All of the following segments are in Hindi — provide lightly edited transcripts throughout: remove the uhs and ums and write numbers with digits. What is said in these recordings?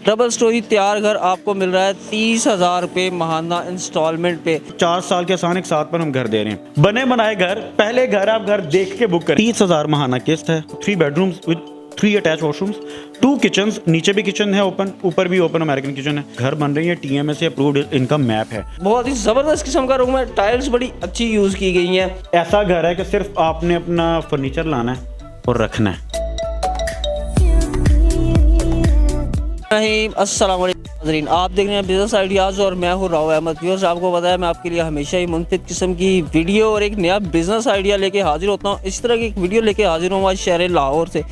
डबल स्टोरी तैयार घर आपको मिल रहा है 30,000 रुपये महाना इंस्टॉलमेंट पे। 4 साल के आसान एक साथ पर हम घर दे रहे हैं। बने बनाए घर, पहले घर आप घर देख के बुक करें। 30,000 महाना किस्त है। 3 bedrooms with 3 attach washrooms, 2 kitchens, नीचे भी किचन है ओपन, ऊपर भी ओपन अमेरिकन किचन है। घर बन रही है, TMA से अप्रूव्ड इनका मैप है। बहुत ही ज़बरदस्त किस्म का रूम है, टाइल्स बड़ी अच्छी यूज़ की गई हैं। ऐसा घर है कि सिर्फ आपने अपना फर्नीचर लाना है और रखना है। अस्सलाम वालेकुम नाज़रीन, आप देख रहे हैं बिज़नेस आइडियाज़ और मैं हूँ राव अहमद। व्यूअर्स, आपको पता है मैं आपके लिए हमेशा ही मुनफिद किस्म की वीडियो और एक नया बिज़नेस आइडिया लेके हाजिर होता हूँ। इस तरह की एक वीडियो लेके हाजिर हूँ आज शहर लाहौर से।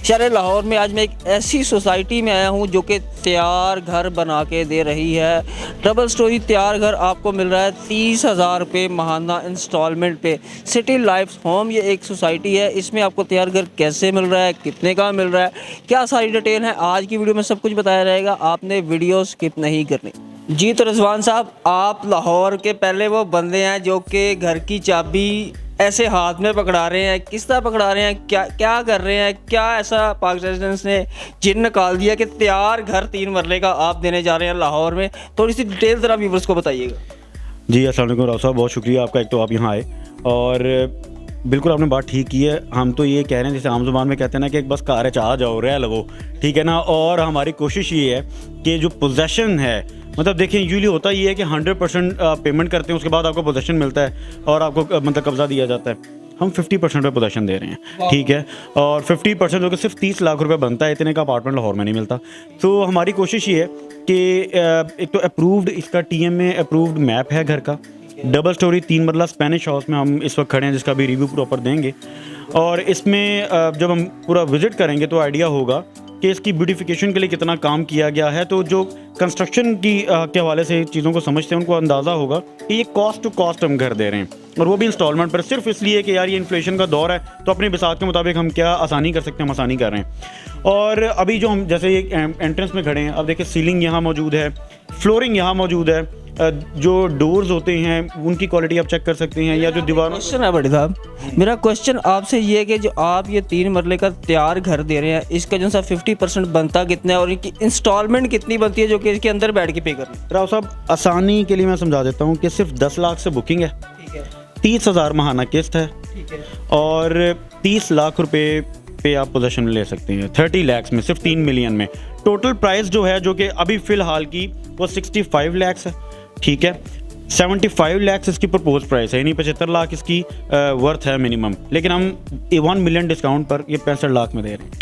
शहर लाहौर में आज मैं एक ऐसी सोसाइटी में आया हूँ जो कि तैयार घर बना के दे रही है। डबल स्टोरी तैयार घर आपको मिल रहा है 30,000 रुपये महाना इंस्टॉलमेंट पे। सिटी लाइफ होम ये एक सोसाइटी है, इसमें आपको तैयार घर कैसे मिल रहा है, कितने का मिल रहा है, क्या सारी डिटेल है आज की वीडियो में सब कुछ बताया रहेगा। आपने वीडियो स्किप नहीं करनी। जी तो रिजवान साहब, आप लाहौर के पहले वो बंदे हैं जो कि घर की चाबी ऐसे हाथ में पकड़ा रहे हैं। किस तरह पकड़ा रहे हैं, क्या कर रहे हैं, क्या ऐसा पाक रेजिडेंस ने जिन निकाल दिया कि तैयार घर 3 मरले का आप देने जा रहे हैं लाहौर में? थोड़ी सी डिटेल ज़रा व्यूअर्स को बताइएगा। जी अस्सलाम वालेकुम राव साहब, बहुत शुक्रिया आपका। एक तो आप यहाँ आए और बिल्कुल आपने बात ठीक की है। हम तो ये कह रहे हैं, जैसे आम जुबान में कहते हैं ना कि एक बस कार है, चाह जाओ रह लगो, ठीक है ना। और हमारी कोशिश ये है कि जो पोजेसन है, मतलब देखिए यूजुअली होता ये है कि 100% पेमेंट करते हैं, उसके बाद आपको पोजेसन मिलता है और आपको मतलब कब्जा दिया जाता है। हम 50% पे पोजेसन दे रहे हैं, ठीक है। और 50% जो कि सिर्फ 30 लाख रुपए बनता है, इतने का अपार्टमेंट लाहौर में नहीं मिलता। तो हमारी कोशिश ये है कि एक तो अप्रूव्ड इसका TMA अप्रूव्ड मैप है घर का। डबल स्टोरी 3 मरला स्पेनिश हाउस में हम इस वक्त खड़े हैं, जिसका भी रिव्यू प्रॉपर देंगे। और इसमें जब हम पूरा विज़िट करेंगे तो आइडिया होगा कि इसकी ब्यूटिफिकेशन के लिए कितना काम किया गया है। तो जो कंस्ट्रक्शन की के हवाले से चीज़ों को समझते हैं उनको अंदाज़ा होगा कि ये कॉस्ट टू कॉस्ट हम घर दे रहे हैं, और वो भी इंस्टॉलमेंट पर, सिर्फ इसलिए कि यार ये इन्फ्लेशन का दौर है तो अपने बिसात के मुताबिक हम क्या आसानी कर सकते हैं, हम आसानी कर रहे हैं। और अभी जो हम जैसे ये एंट्रेंस में खड़े हैं, अब देखिए सीलिंग यहाँ मौजूद है, फ्लोरिंग यहाँ मौजूद है, जो डोर्स होते हैं उनकी क्वालिटी आप चेक कर सकते हैं, या जो दीवार। क्वेश्चन है बड़े साहब, मेरा क्वेश्चन आपसे ये है कि जो आप ये 3 मरले का तैयार घर दे रहे हैं, इसका जो सा 50% बनता कितना है और इनकी इंस्टॉलमेंट कितनी बनती है जो कि इसके अंदर बैठ के पे करनी? राव साहब, आसानी के लिए मैं समझा देता हूँ कि सिर्फ 10 लाख से बुकिंग है, ठीक है, 30,000 महाना किस्त है, ठीक है, और 30 लाख रुपए पे आप पोजेसन ले सकते हैं। 30 लाख में, सिर्फ 3 मिलियन में। टोटल प्राइस जो है, जो कि अभी फ़िलहाल की वो 65 लाख है, ठीक है। 75 लाख इसकी प्रपोज प्राइस है, यानी 75 लाख इसकी वर्थ है मिनिमम, लेकिन हम 1 मिलियन डिस्काउंट पर ये 65 लाख में दे रहे हैं।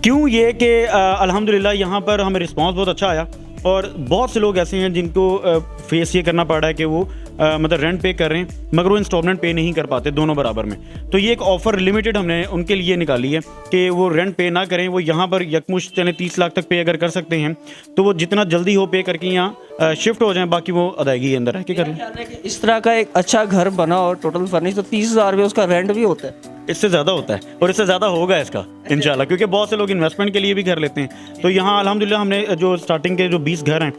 क्यों ये कि अल्हम्दुलिल्लाह यहाँ पर हमें रिस्पांस बहुत अच्छा आया, और बहुत से लोग ऐसे हैं जिनको फेस ये करना पड़ रहा है कि वो मतलब रेंट पे कर रहे हैं मगर वो इंस्टॉलमेंट पे नहीं कर पाते, दोनों बराबर में। तो ये एक ऑफ़र लिमिटेड हमने उनके लिए निकाली है कि वो रेंट पे ना करें, वो यहाँ पर यकमुश्त चले 30 लाख तक पे अगर कर सकते हैं तो वो जितना जल्दी हो पे करके यहाँ शिफ्ट हो जाएं, बाकी वो अदायगी के अंदर रह के कर लें। इस तरह का एक अच्छा घर बना और टोटल फर्निश तो 30,000 रुपये उसका रेंट भी होता है। इससे ज़्यादा होता है और इससे ज़्यादा होगा इसका इंशाल्लाह, क्योंकि बहुत से लोग इन्वेस्टमेंट के लिए भी घर लेते हैं। तो यहाँ अल्हम्दुलिल्लाह हमने जो स्टार्टिंग के जो 20 घर हैं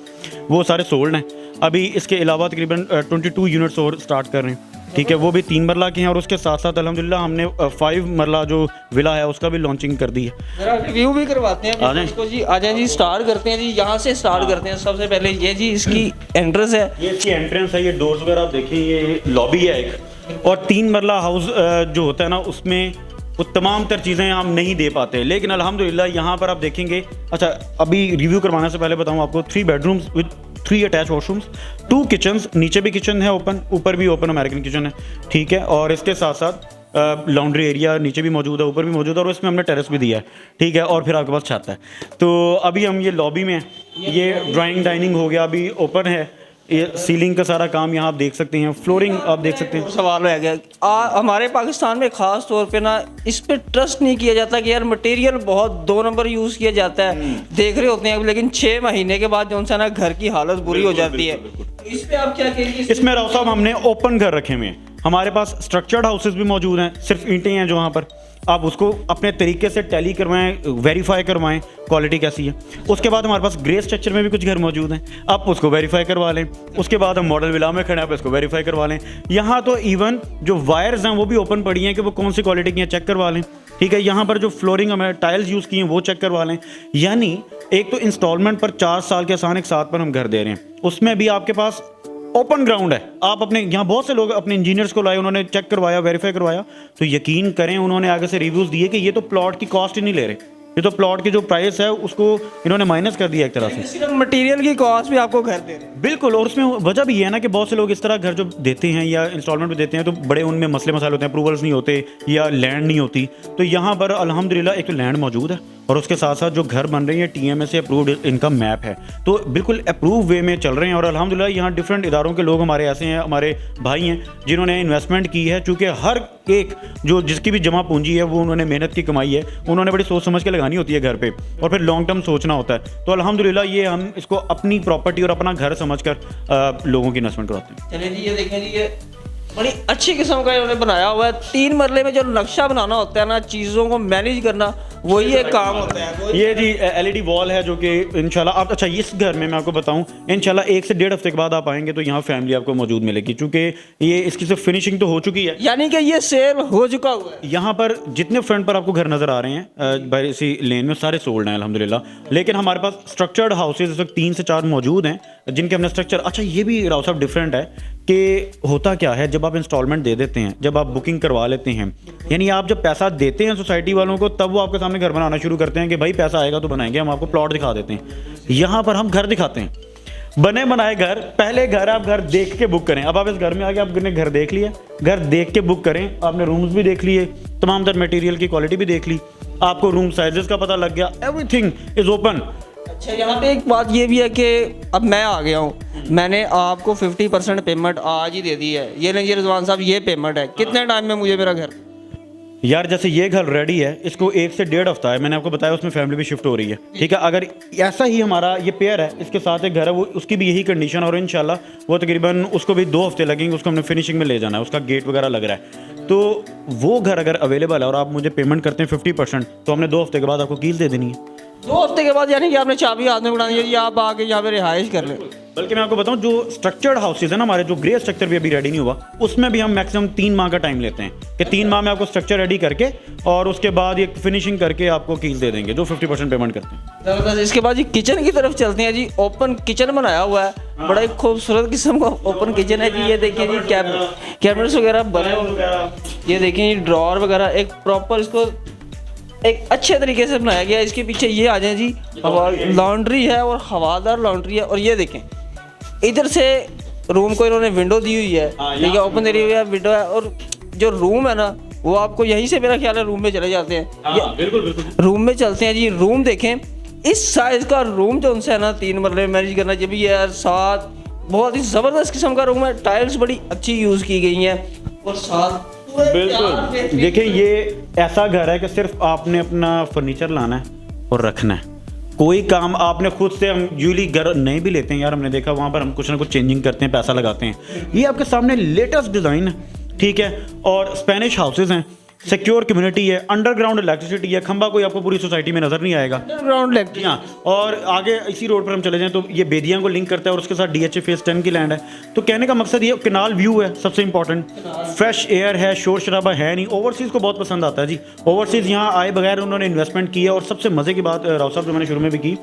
वो सारे सोल्ड हैं। अभी इसके अलावा तकरीबन 22 यूनिट्स और स्टार्ट कर रहे हैं, ठीक है, वो भी 3 मरला के हैं। और उसके साथ साथ अल्हम्दुलिल्लाह हमने 5 मरला जो विला है उसका भी लॉन्चिंग कर दी है। रिव्यू भी करवाते हैं इसको जी। आ जाए जी, स्टार्ट करते हैं जी, यहाँ से स्टार्ट करते हैं। सबसे पहले ये जी इसकी एंट्रेंस है, ये इसकी एंट्रेंस है, ये डोर्स वगैरह आप देखें, ये लॉबी है एक। और 3 मरला हाउस जो होता है ना, उसमें वो तमाम तर चीज़ें हम नहीं दे पाते, लेकिन अल्हम्दुलिल्लाह यहाँ पर आप देखेंगे। अच्छा, अभी रिव्यू करवाने से पहले बताऊँ आपको, 3 bedrooms with 3 attach washrooms, 2 kitchens, नीचे भी किचन है ओपन, ऊपर भी ओपन अमेरिकन किचन है, ठीक है। और इसके साथ साथ लॉन्ड्री एरिया नीचे भी मौजूद है, ऊपर भी मौजूद है, और इसमें हमने टेरेस भी दिया है, ठीक है। और फिर आपके पास छत है। तो अभी हम ये लॉबी में, ये ड्राइंग डाइनिंग हो गया, अभी ओपन है। ये सीलिंग का सारा काम यहाँ आप देख सकते हैं, फ्लोरिंग आप देख सकते हैं। सवाल रह गया, हमारे पाकिस्तान में ख़ास तौर पे ना इस पे ट्रस्ट नहीं किया जाता कि यार मटेरियल बहुत 2 नंबर यूज़ किया जाता है, देख रहे होते हैं, लेकिन 6 महीने के बाद जो ना घर की हालत बुरी हो जाती है। इस पे आप क्या कहेंगे? इसमें राव साहब हमने ओपन घर रखे हुए हैं। हमारे पास स्ट्रक्चर्ड हाउसेस भी मौजूद हैं, सिर्फ ईंटें हैं जो वहाँ पर आप उसको अपने तरीके से टैली करवाएं, वेरीफाई करवाएं क्वालिटी कैसी है। उसके बाद हमारे पास ग्रे स्ट्रक्चर में भी कुछ घर मौजूद हैं, आप उसको वेरीफाई करवा लें। उसके बाद हम मॉडल विला में खड़े हैं, आप इसको वेरीफाई करवा लें। यहाँ तो इवन जो वायर्स हैं वो भी ओपन पड़ी हैं कि वो कौन सी क्वालिटी की हैं, चेक करवा लें। ठीक है। यहाँ पर जो फ्लोरिंग हमें टाइल्स यूज़ किए हैं वो चेक करवा लें। यानी एक तो इंस्टॉलमेंट पर 4 साल के आसान एक साथ पर हम घर दे रहे हैं, उसमें भी आपके पास ओपन ग्राउंड है। आप अपने यहाँ बहुत से लोग अपने इंजीनियर्स को लाए, उन्होंने चेक करवाया, वेरीफाई करवाया, तो यकीन करें उन्होंने आगे से रिव्यूज़ दिए कि ये तो प्लॉट की कॉस्ट ही नहीं ले रहे, ये तो प्लॉट की जो प्राइस है उसको इन्होंने माइनस कर दिया एक तरह से। सिर्फ मटेरियल की कॉस्ट भी आपको घर दे रहे हैं। बिल्कुल, और उसमें वजह भी ये है ना कि बहुत से लोग इस तरह घर जो देते हैं या इंस्टॉलमेंट पे देते हैं तो बड़े उनमें मसले मसाले होते हैं, अप्रूवल्स नहीं होते या लैंड नहीं होती। तो यहाँ पर अल्हम्दुलिल्लाह एक तो लैंड मौजूद है और उसके साथ साथ जो घर बन रही है TMA से अप्रूव्ड इनका मैप है, तो बिल्कुल अप्रूव वे में चल रहे हैं। और अल्हम्दुलिल्लाह यहाँ डिफरेंट इदारों के लोग हमारे ऐसे हैं, हमारे भाई हैं जिन्होंने इन्वेस्टमेंट की है, चूँकि हर एक जो जिसकी भी जमा पूंजी है वो उन्होंने मेहनत की कमाई है, उन्होंने बड़ी सोच समझ के लगानी होती है घर पे और फिर लॉन्ग टर्म सोचना होता है। तो अल्हम्दुलिल्लाह ये हम इसको अपनी प्रॉपर्टी और अपना घर समझकर लोगों की इन्वेस्टमेंट कराते हैं। चलिए जी, ये देखें जी, ये बड़ी अच्छी किस्म का इन्होंने बनाया हुआ है। 3 मरले में जो नक्शा बनाना होता है ना, चीज़ों को मैनेज करना, वही एक काम होता है। ये जी LED वॉल है जो कि इंशाल्लाह आप, अच्छा इस घर में मैं आपको बताऊं, इंशाल्लाह 1 से 1.5 हफ्ते के बाद आप आएंगे तो यहाँ फैमिली आपको मौजूद मिलेगी, क्योंकि ये इसकी सिर्फ फिनिशिंग तो हो चुकी है, यानी कि ये सेल हो चुका हुआ है। यहाँ पर जितने फ्रंट पर आपको घर नज़र आ रहे हैं बाहर इसी लेन में सारे सोल्ड हैं अल्हम्दुलिल्लाह। लेकिन हमारे पास स्ट्रक्चर्ड हाउसेज इस वक्त 3 से 4 मौजूद हैं जिनके हमने स्ट्रक्चर, अच्छा ये भी राव साहब डिफरेंट है कि होता क्या है, जब आप इंस्टॉलमेंट दे देते हैं, जब आप बुकिंग करवा लेते हैं, यानी आप जब पैसा देते हैं सोसाइटी वालों को, तब वो आपके सामने घर बनाना शुरू करते हैं कि भाई पैसा आएगा तो बनाएंगे, हम आपको प्लॉट दिखा देते हैं। यहाँ पर हम घर दिखाते हैं, बने बनाए घर। पहले घर आप घर देख के बुक करें। अब आप इस घर में आके आपने घर देख लिया, घर देख के बुक करें, आपने रूम्स भी देख लिए, तमाम तर मटेरियल की क्वालिटी भी देख ली, आपको रूम साइजेस का पता लग गया, एवरीथिंग इज ओपन। अच्छा, यहाँ पे एक बात ये भी है कि अब मैं आ गया हूँ, मैंने आपको 50% पेमेंट आज ही दे दी है, ये नहीं रिजवान साहब ये पेमेंट है, कितने टाइम में मुझे मेरा घर? यार जैसे ये घर रेडी है, इसको 1 से 1.5 हफ्ता है, मैंने आपको बताया, उसमें फैमिली भी शिफ्ट हो रही है, ठीक है। अगर ऐसा ही हमारा ये पेयर है, इसके साथ एक घर है, वो उसकी भी यही कंडीशन, और इंशाल्लाह वो तकरीबन उसको भी 2 हफ्ते लगेंगे, उसको हमने फिनिशिंग में ले जाना है, उसका गेट वगैरह लग रहा है। तो वो घर अगर अवेलेबल है और आप मुझे पेमेंट करते हैं 50%, तो हमने 2 हफ्ते के बाद आपको कील दे देनी है। 2 हफ्ते के बाद, यानी कि आपने चाबी हाथ में उड़ानी है जी, आप आके यहाँ पे रिहाइश कर लें। बल्कि मैं आपको बताऊं, जो स्ट्रक्चर्ड हाउसेज है ना हमारे, जो ग्रे स्ट्रक्चर भी अभी रेडी नहीं हुआ, उसमें भी हम मैक्सिमम 3 माह का टाइम लेते हैं कि 3 माह में आपको स्ट्रक्चर रेडी करके और उसके बाद ये फिनिशिंग करके आपको कील दे देंगे, जो 50% पेमेंट करते हैं। ज़बरदस्त। इसके बाद जी किचन की तरफ चलते हैं जी। ओपन किचन बनाया हुआ है, बड़ा ही खूबसूरत किस्म का ओपन किचन है जी। ये देखिए जी, कैबिनेट्स वगैरह बने हुए, ये देखिए जी ड्रॉर वगैरह, एक प्रॉपर इसको एक अच्छे तरीके से बनाया गया है। इसके पीछे ये आ जाए जी, लॉन्ड्री है और हवादार लॉन्ड्री है। और ये देखें, इधर से रूम को इन्होंने विंडो दी हुई है, ठीक है, ओपन एरिया है, विंडो है। और जो रूम है ना, वो आपको यहीं से मेरा ख्याल है रूम में चले जाते हैं। बिल्कुल बिल्कुल रूम में चलते हैं जी। रूम देखें, इस साइज का रूम जो उनसे है ना 3 मरले में मैनेज करना जब ये यार, साथ बहुत ही ज़बरदस्त किस्म का रूम है। टाइल्स बड़ी अच्छी यूज़ की गई हैं और साथ बिल्कुल। देखिए ये ऐसा घर है कि सिर्फ आपने अपना फर्नीचर लाना है और रखना है, कोई काम आपने खुद से, हम यूजली घर नहीं भी लेते हैं यार, हमने देखा वहाँ पर हम कुछ ना कुछ चेंजिंग करते हैं, पैसा लगाते हैं। ये आपके सामने लेटेस्ट डिज़ाइन है, ठीक है, और स्पेनिश हाउसेज हैं, सिक्योर कम्युनिटी है, अंडरग्राउंड इलेक्ट्रिसिटी है, खंबा कोई आपको पूरी सोसाइटी में नजर नहीं आएगा, अंडरग्राउंड इलेक्ट्रिसिटी। हाँ, और आगे इसी रोड पर हम चले जाएं तो ये बेदियां को लिंक करता है और उसके साथ DHA फेज 10 की लैंड है। तो कहने का मकसद ये कैनाल व्यू है, सबसे इंपॉर्टेंट, फ्रेश एयर है, शोर शराबा है नहीं। ओवरसीज़ को बहुत पसंद आता है जी, ओवरसीज़ यहाँ आए बगैर उन्होंने इन्वेस्टमेंट की है। और सबसे मज़े की बात राव साहब जो मैंने शुरू में भी की,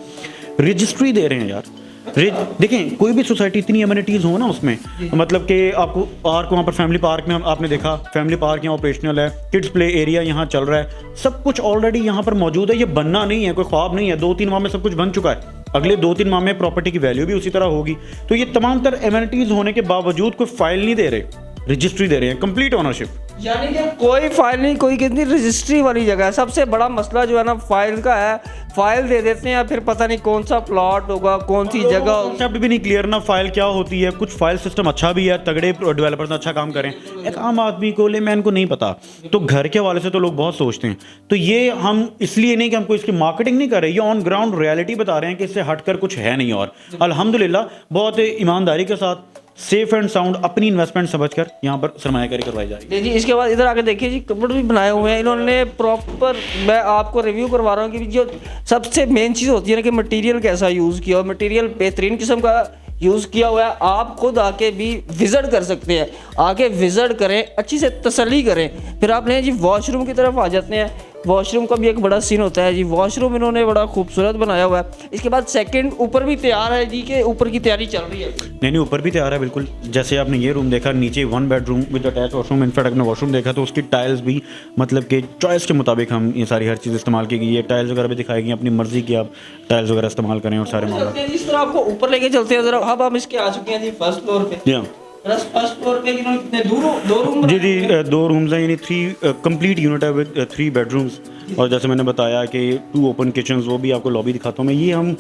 रजिस्ट्री दे रहे हैं यार। देखें, कोई भी सोसाइटी इतनी एमिनिटीज़ हो ना उसमें, मतलब कि आपको पार्क, वहाँ पर फैमिली पार्क में आपने देखा, फैमिली पार्क यहाँ ऑपरेशनल है, किड्स प्ले एरिया यहाँ चल रहा है, सब कुछ ऑलरेडी यहाँ पर मौजूद है। ये बनना नहीं है, कोई ख्वाब नहीं है, 2-3 माह में सब कुछ बन चुका है। अगले 2-3 माह में प्रॉपर्टी की वैल्यू भी उसी तरह होगी। तो ये तमाम तर एमिनिटीज़ होने के बावजूद कोई फाइल नहीं दे रहे, रजिस्ट्री दे रहे हैं, कंप्लीट ओनरशिप। यानी कि कोई फाइल नहीं, कोई कितनी रजिस्ट्री वाली जगह है। सबसे बड़ा मसला जो है ना फाइल का है, फाइल दे देते हैं, फिर पता नहीं कौन सा प्लॉट होगा, कौन सी जगह होगी, कॉन्सेप्ट भी नहीं क्लियर ना, फाइल क्या होती है। कुछ फाइल सिस्टम अच्छा भी है, तगड़े डेवलपर्स अच्छा काम करें, एक आम आदमी को, लेमैन को नहीं पता। तो घर के हवाले से तो लोग बहुत सोचते हैं। तो ये हम इसलिए नहीं कि हमको इसकी मार्केटिंग नहीं कर रहे, ये ऑन ग्राउंड रियलिटी बता रहे हैं कि इससे हटकर कुछ है नहीं। और अल्हम्दुलिल्लाह बहुत ईमानदारी के साथ, सेफ एंड साउंड, अपनी इन्वेस्टमेंट समझकर यहाँ पर सरमायाकारी करवाई जाएगी जी। इसके बाद इधर आके देखिए जी, कपबोर्ड भी बनाए हुए हैं इन्होंने प्रॉपर। मैं आपको रिव्यू करवा रहा हूँ कि जो सबसे मेन चीज़ होती है ना कि मटेरियल कैसा यूज़ किया, और मटेरियल बेहतरीन किस्म का यूज़ किया हुआ है। आप खुद आके भी विज़िट कर सकते हैं, आके विज़िट करें, अच्छी से तसल्ली करें। फिर आप नहीं जी वॉशरूम की तरफ आ जाते हैं। वॉशरूम का भी एक बड़ा सीन होता है जी। वॉशरूम इन्होंने बड़ा खूबसूरत बनाया हुआ है। इसके बाद सेकंड ऊपर भी तैयार है जी, के ऊपर की तैयारी चल रही है? नहीं, ऊपर भी तैयार है बिल्कुल। जैसे आपने ये रूम देखा, नीचे 1 bedroom with attach washroom. In fact आपने वॉशरूम देखा तो उसकी टाइल्स भी मतलब कि चॉइस के मुताबिक हम ये सारी हर चीज़ इस्तेमाल की गई है। टाइल्स वगैरह भी दिखाई गई, अपनी मर्जी की आप टाइल्स वगैरह इस्तेमाल करें और सारे मामला। इस तरह आपको ऊपर लेके चलते हैं जरा। अब हम इसके आ चुके हैं जी फर्स्ट फ्लोर पे। फर्स्ट फ्लोर पे इन्होंने कितने दो रूम? जी 2 रूम्स हैं, यानी 3 कंप्लीट यूनिट है विद 3 बेडरूम्स। और जैसे मैंने बताया कि 2 ओपन किचन, वो भी आपको लॉबी दिखाता हूँ मैं। ये हम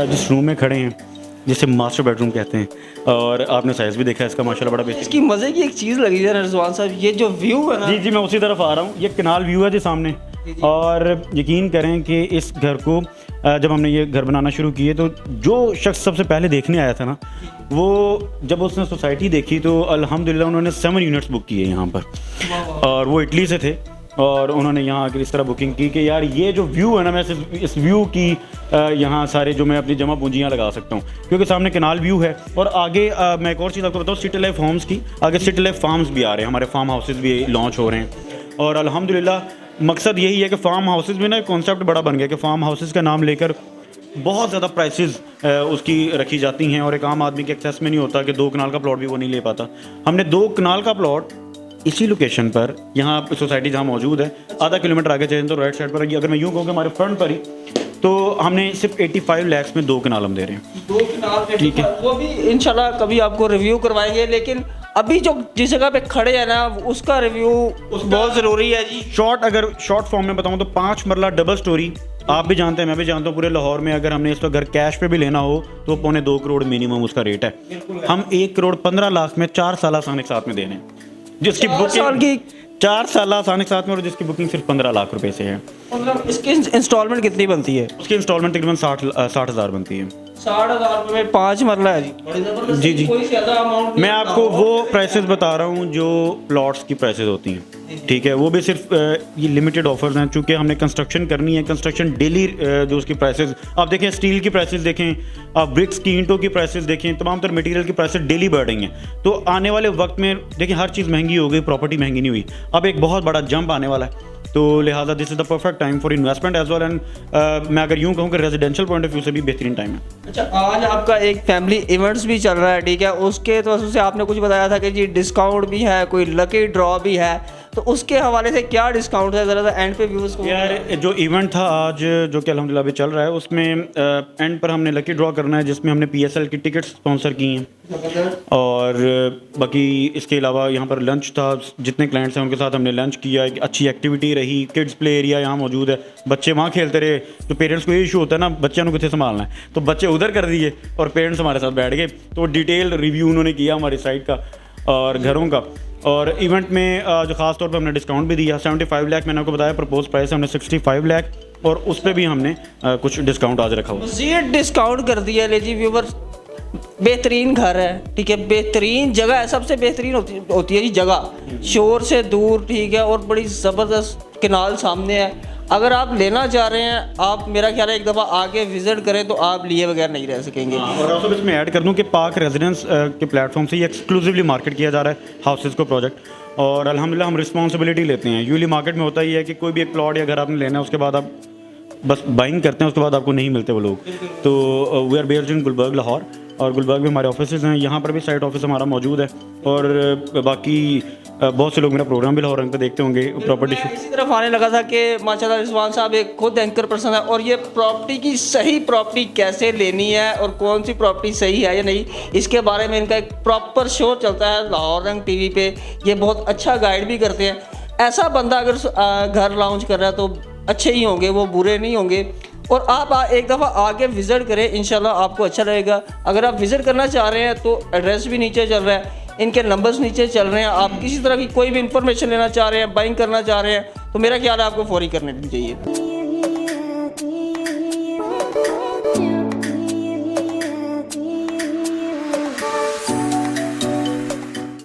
जिस रूम में खड़े हैं जिसे मास्टर बेडरूम कहते हैं, और आपने साइज़ भी देखा है इसका माशाल्लाह बड़ा बेसिक। इसकी मज़े की एक चीज़ लगी है रिजवान साहब, ये जो व्यू है ना। जी मैं उसी तरफ आ रहा हूँ। ये कनाल व्यू है जी सामने। और यकीन करें कि इस घर को जब हमने ये घर बनाना शुरू किए तो जो शख्स सबसे पहले देखने आया था ना, वो जब उसने सोसाइटी देखी तो अल्हम्दुलिल्लाह उन्होंने 7 यूनिट्स बुक किए यहाँ पर। और वो इटली से थे और उन्होंने यहाँ आकर इस तरह बुकिंग की कि यार ये जो व्यू है ना, मैं इस व्यू की यहाँ सारे जो मैं अपनी जमा पूंजियाँ लगा सकता हूँ, क्योंकि सामने कनाल व्यू है। और आगे मैं एक और चीज़ आपको बताऊँ, सिटी लाइफ होम्स की आगे सिटी लाइफ फार्म्स भी आ रहे हैं, हमारे फार्म हाउसेस भी लॉन्च हो रहे हैं। और अल्हम्दुलिल्लाह मकसद यही है कि फार्म हाउसेस में ना कॉन्सेप्ट बड़ा बन गया कि फार्म हाउसेस का नाम लेकर बहुत ज़्यादा प्राइसेस उसकी रखी जाती हैं और एक आम आदमी के एक्सेस में नहीं होता कि 2 कनाल का प्लॉट भी वो नहीं ले पाता। हमने 2 कनाल का प्लॉट इसी लोकेशन पर, यहाँ सोसाइटी जहाँ मौजूद है, आधा किलोमीटर आगे चलें तो राइट साइड पर, अगर मैं यूँ कहूँ कि हमारे फ्रंट पर ही, तो हमने सिर्फ 85 लाख में 2 कनाल हम दे रहे हैं। 2 कनाल, ठीक है, वो भी इंशाल्लाह कभी आपको रिव्यू करवाएंगे। लेकिन अभी जो जिस जगह पे खड़े हैं ना, उसका रिव्यू बहुत ज़रूरी है जी। अगर शॉर्ट फॉर्म में बताऊँ तो 5 मरला डबल स्टोरी, आप भी जानते हैं मैं भी जानता हूँ, पूरे लाहौर में अगर हमने इसका घर कैश पे भी लेना हो तो 2.25 करोड़ मिनिमम उसका रेट है। हम 1 करोड़ 15 लाख में 4 साल आसान एक साथ में दे रहे हैं, जिसकी बुकिंग 4 साल आसान एक साथ में, और जिसकी बुकिंग सिर्फ 15 लाख रुपए से है। इसकी इंस्टॉलमेंट कितनी बनती है? उसकी इंस्टॉलमेंट तकरीबन 60,000 बनती है। 60,000 रुपये में 5 मरला है जी। जी कोई ज़्यादा अमाउंट मैं आपको वो प्राइसेस बता रहा हूँ जो प्लॉट्स की प्राइसेस होती हैं, ठीक है। वो भी सिर्फ ये लिमिटेड ऑफर्स हैं, चूँकि हमने कंस्ट्रक्शन करनी है। कंस्ट्रक्शन डेली जो उसकी प्राइसेस आप देखें, स्टील की प्राइसेस देखें, आप ब्रिक्स की ईंटों की प्राइसेस देखें, तमाम तरह मटेरियल की प्राइसेस डेली बढ़ रही हैं। तो आने वाले वक्त में देखिए हर चीज़ महंगी हो गई, प्रॉपर्टी महंगी नहीं हुई, अब एक बहुत बड़ा जंप आने वाला है। तो लिहाजा this is the perfect time for investment as well. And मैं अगर यूँ कहूँ कि रेजिडेंशियल पॉइंट ऑफ व्यू से भी बेहतरीन टाइम है। अच्छा, आज आपका एक फैमिली इवेंट्स भी चल रहा है, ठीक है। उसके तो से आपने कुछ बताया था कि जी डिस्काउंट भी है, कोई लकी ड्रॉ भी है, तो उसके हवाले से क्या डिस्काउंट है, ज़रा सा एंड पे व्यूअर्स को। यार जो इवेंट था आज जो कि अल्हम्दुलिल्लाह अभी चल रहा है, उसमें एंड पर हमने लकी ड्रॉ करना है, जिसमें हमने PSL की टिकट्स स्पॉन्सर की हैं। और बाकी इसके अलावा यहाँ पर लंच था, जितने क्लाइंट्स हैं उनके साथ हमने लंच किया, एक अच्छी एक्टिविटी रही। किड्स प्ले एरिया यहाँ मौजूद है, बच्चे वहाँ खेलते रहे। तो पेरेंट्स को ये इशू होता है ना, बच्चों को कितने संभालना है, तो बच्चे उधर कर दिए और पेरेंट्स हमारे साथ बैठ गए। तो डिटेल रिव्यू उन्होंने किया हमारी साइट का और घरों का। और इवेंट में जो ख़ास तौर पे हमने डिस्काउंट भी दिया, 75 लाख मैंने आपको बताया, प्रपोज प्राइस हमने 65 लाख, और उस पर भी हमने कुछ डिस्काउंट आज रखा हुआ। मज़ीद डिस्काउंट कर दिया। ले जी व्यूअर्स, बेहतरीन घर है, ठीक है, बेहतरीन जगह है, सबसे बेहतरीन होती है जी जगह, शोर से दूर, ठीक है, और बड़ी ज़बरदस्त कनाल सामने है। अगर आप लेना चाह रहे हैं, आप मेरा ख्याल है एक दफ़ा आके विज़िट करें तो आप लिए बगैर नहीं रह सकेंगे। और also इसमें ऐड कर दूं कि पाक रेजिडेंस के प्लेटफॉर्म से ये एक्सक्लूसिवली मार्केट किया जा रहा है हाउसेस को प्रोजेक्ट, और अल्हम्दुलिल्लाह हम रिस्पॉन्सिबिलिटी लेते हैं। यूजली मार्केट में होता ही है कि कोई भी एक प्लॉट या घर आपने लेना है, उसके बाद आप बस बाइंग करते हैं, उसके बाद आपको नहीं मिलते वो लोग। तो we are based in Gulberg Lahore, और गुलबर्ग में हमारे ऑफिसेज हैं, यहाँ पर भी साइट ऑफिस हमारा मौजूद है। और बाकी बहुत से लोग मेरा प्रोग्राम भी लाहौर रंग पे देखते होंगे प्रॉपर्टी शो। इसी तरफ आने लगा था कि माशाल्लाह रिजवान साहब एक खुद एंकर पर्सन है, और ये प्रॉपर्टी की सही प्रॉपर्टी कैसे लेनी है और कौन सी प्रॉपर्टी सही है या नहीं, इसके बारे में इनका एक प्रॉपर शो चलता है लाहौर रंग TV पे। ये बहुत अच्छा गाइड भी करते हैं। ऐसा बंदा अगर घर लॉन्च कर रहा है तो अच्छे ही होंगे, वो बुरे नहीं होंगे। और आप एक दफ़ा आके विज़िट करें, इंशाल्लाह आपको अच्छा लगेगा। अगर आप विज़िट करना चाह रहे हैं तो एड्रेस भी नीचे चल रहा है, इनके नंबर्स नीचे चल रहे हैं। आप किसी तरह की कोई भी इंफॉर्मेशन लेना चाह रहे हैं, बाइंग करना चाह रहे हैं, तो मेरा ख्याल है आपको फौरी करने चाहिए।